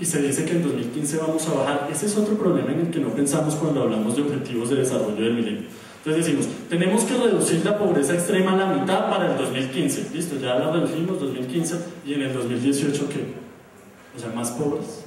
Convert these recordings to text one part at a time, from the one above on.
y se dice que en 2015 vamos a bajar. Ese es otro problema en el que no pensamos cuando hablamos de objetivos de desarrollo del milenio. Entonces decimos, tenemos que reducir la pobreza extrema a la mitad para el 2015. Listo, ya la redujimos 2015 y en el 2018 ¿qué? O sea, más pobres.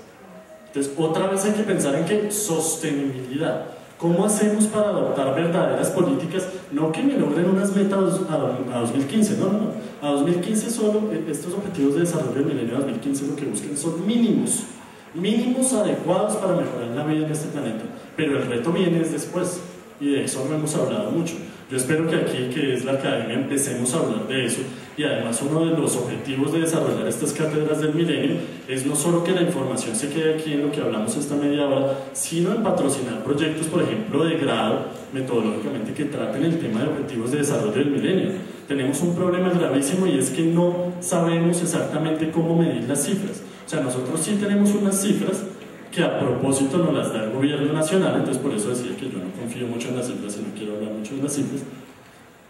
Entonces otra vez hay que pensar en qué sostenibilidad. ¿Cómo hacemos para adoptar verdaderas políticas? No que me logren unas metas a 2015, no. A 2015 solo estos objetivos de desarrollo del milenio 2015 lo que buscan son mínimos adecuados para mejorar la vida en este planeta. Pero el reto viene después. Y de eso no hemos hablado mucho. Yo espero que aquí, que es la academia, empecemos a hablar de eso. Y además uno de los objetivos de desarrollar estas cátedras del milenio es no solo que la información se quede aquí en lo que hablamos esta media hora, sino en patrocinar proyectos, por ejemplo, de grado, metodológicamente, que traten el tema de objetivos de desarrollo del milenio. Tenemos un problema gravísimo y es que no sabemos exactamente cómo medir las cifras. O sea, nosotros sí tenemos unas cifras que a propósito nos las da el gobierno nacional, entonces por eso decía que yo no confío mucho en las cifras y no quiero hablar mucho de las cifras.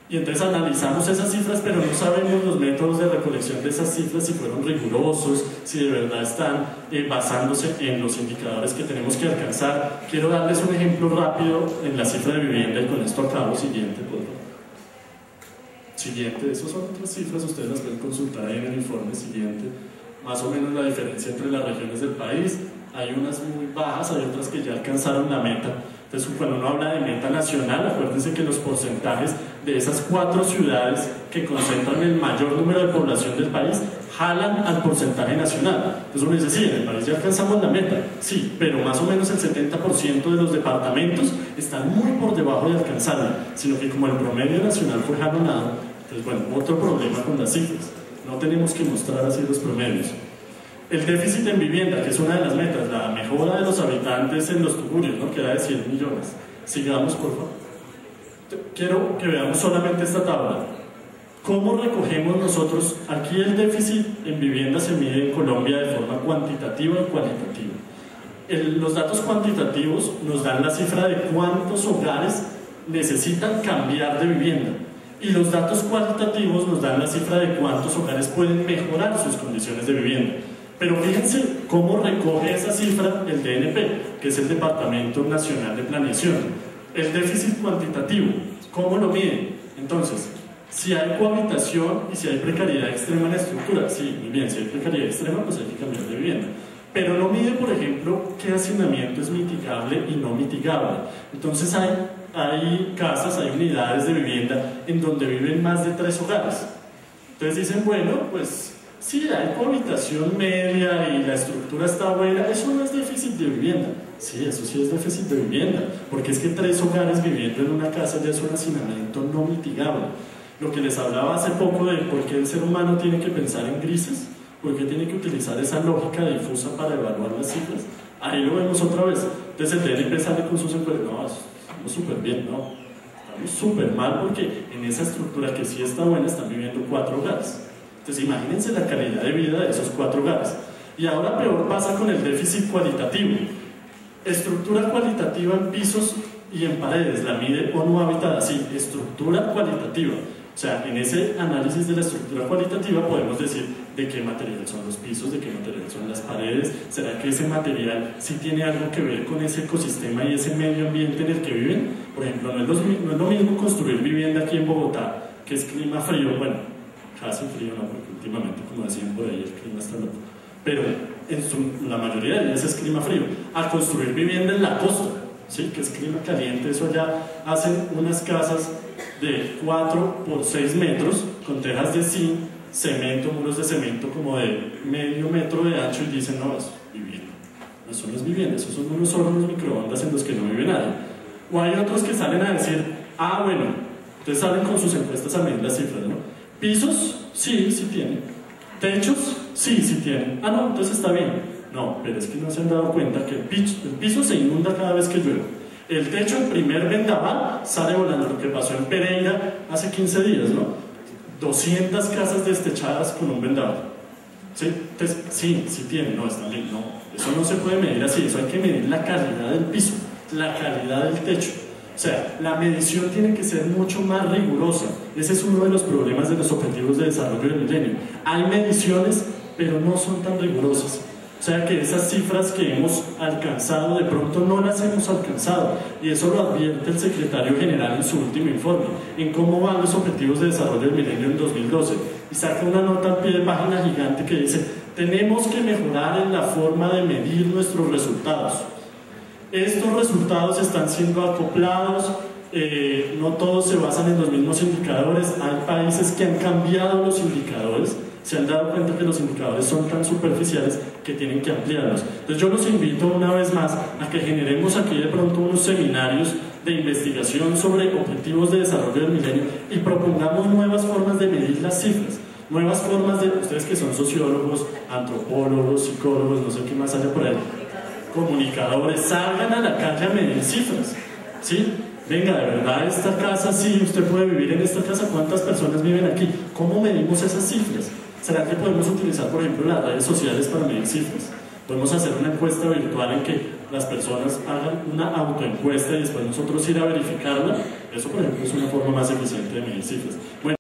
Y entonces analizamos esas cifras, pero no sabemos los métodos de recolección de esas cifras, si fueron rigurosos, si de verdad están basándose en los indicadores que tenemos que alcanzar. Quiero darles un ejemplo rápido en la cifra de vivienda y con esto acabo. Siguiente, por favor. Siguiente, esas son otras cifras, ustedes las pueden consultar ahí en el informe. Siguiente, más o menos la diferencia entre las regiones del país. Hay unas muy bajas, hay otras que ya alcanzaron la meta. Entonces, cuando uno habla de meta nacional, acuérdense que los porcentajes de esas 4 ciudades que concentran el mayor número de población del país jalan al porcentaje nacional. Entonces uno dice, sí, en el país ya alcanzamos la meta, sí, pero más o menos el 70% de los departamentos están muy por debajo de alcanzarla, sino que como el promedio nacional fue jalonado, entonces bueno, otro problema con las cifras. No tenemos que mostrar así los promedios. El déficit en vivienda, que es una de las metas, la mejora de los habitantes en los tugurios, ¿no? Queda de 100 millones. Sigamos, por favor. Quiero que veamos solamente esta tabla. ¿Cómo recogemos nosotros? Aquí el déficit en vivienda se mide en Colombia de forma cuantitativa y cualitativa. Los datos cuantitativos nos dan la cifra de cuántos hogares necesitan cambiar de vivienda. Y los datos cualitativos nos dan la cifra de cuántos hogares pueden mejorar sus condiciones de vivienda. Pero fíjense cómo recoge esa cifra el DNP, que es el Departamento Nacional de Planeación. El déficit cuantitativo, ¿cómo lo mide? Entonces, si hay cohabitación y si hay precariedad extrema en la estructura, sí, muy bien, si hay precariedad extrema, pues hay que cambiar de vivienda. Pero no mide, por ejemplo, qué hacinamiento es mitigable y no mitigable. Entonces hay casas, hay unidades de vivienda en donde viven más de 3 hogares. Entonces dicen, bueno, pues sí, hay cohabitación media y la estructura está buena, eso no es déficit de vivienda. Sí, eso sí es déficit de vivienda, porque es que 3 hogares viviendo en una casa ya es un hacinamiento no mitigable. Lo que les hablaba hace poco de por qué el ser humano tiene que pensar en grises, por qué tiene que utilizar esa lógica difusa para evaluar las cifras. Ahí lo vemos otra vez. Entonces el DNP sale con sus encuestas, no, estamos súper bien, no, estamos súper mal porque en esa estructura que sí está buena están viviendo 4 hogares. Entonces imagínense la calidad de vida de esos 4 hogares. Y ahora peor pasa con el déficit cualitativo. Estructura cualitativa en pisos y en paredes, la mide ONU Habitat así, estructura cualitativa. O sea, en ese análisis de la estructura cualitativa podemos decir de qué material son los pisos, de qué material son las paredes, será que ese material sí tiene algo que ver con ese ecosistema y ese medio ambiente en el que viven. Por ejemplo, no es lo mismo construir vivienda aquí en Bogotá, que es clima frío, bueno, casi frío no, porque últimamente, como decían por ahí, el clima está loco, pero la mayoría de ellas es clima frío, a construir vivienda en la costa, ¿sí? Que es clima caliente. Eso ya hacen unas casas de 4 por 6 metros con tejas de zinc, cemento, muros de cemento como de medio metro de ancho, y dicen, no, es vivienda. No son las viviendas, esos son unos hornos microondas en los que no vive nadie. O hay otros que salen a decir, ah, bueno, entonces salen con sus encuestas a medir las cifras, ¿no? Pisos, sí, sí tienen. Techos, sí, sí tienen. Ah, no, entonces está bien. No, pero es que no se han dado cuenta que el piso se inunda cada vez que llueve. El techo, el primer vendaval, sale volando. Lo que pasó en Pereira hace 15 días, ¿no? 200 casas destechadas con un vendaval. ¿Sí? Entonces, sí, sí tienen. No, están bien. No, eso no se puede medir así. Eso hay que medir la calidad del piso, la calidad del techo. O sea, la medición tiene que ser mucho más rigurosa. Ese es uno de los problemas de los objetivos de desarrollo del milenio. Hay mediciones, pero no son tan rigurosas. O sea que esas cifras que hemos alcanzado de pronto no las hemos alcanzado, y eso lo advierte el secretario general en su último informe, en cómo van los objetivos de desarrollo del milenio en 2012, y saca una nota al pie de página gigante que dice: tenemos que mejorar en la forma de medir nuestros resultados. Estos resultados están siendo acoplados, no todos se basan en los mismos indicadores, hay países que han cambiado los indicadores, se han dado cuenta que los indicadores son tan superficiales que tienen que ampliarlos. Entonces yo los invito una vez más a que generemos aquí de pronto unos seminarios de investigación sobre objetivos de desarrollo del milenio y propongamos nuevas formas de medir las cifras, nuevas formas de, ustedes que son sociólogos, antropólogos, psicólogos, no sé qué más haya por ahí, comunicadores, salgan a la calle a medir cifras, ¿sí? Venga, de verdad, esta casa, sí, usted puede vivir en esta casa, ¿cuántas personas viven aquí? ¿Cómo medimos esas cifras? ¿Será que podemos utilizar, por ejemplo, las redes sociales para medir cifras? Podemos hacer una encuesta virtual en que las personas hagan una autoencuesta y después nosotros ir a verificarla. Eso, por ejemplo, es una forma más eficiente de medir cifras. Bueno,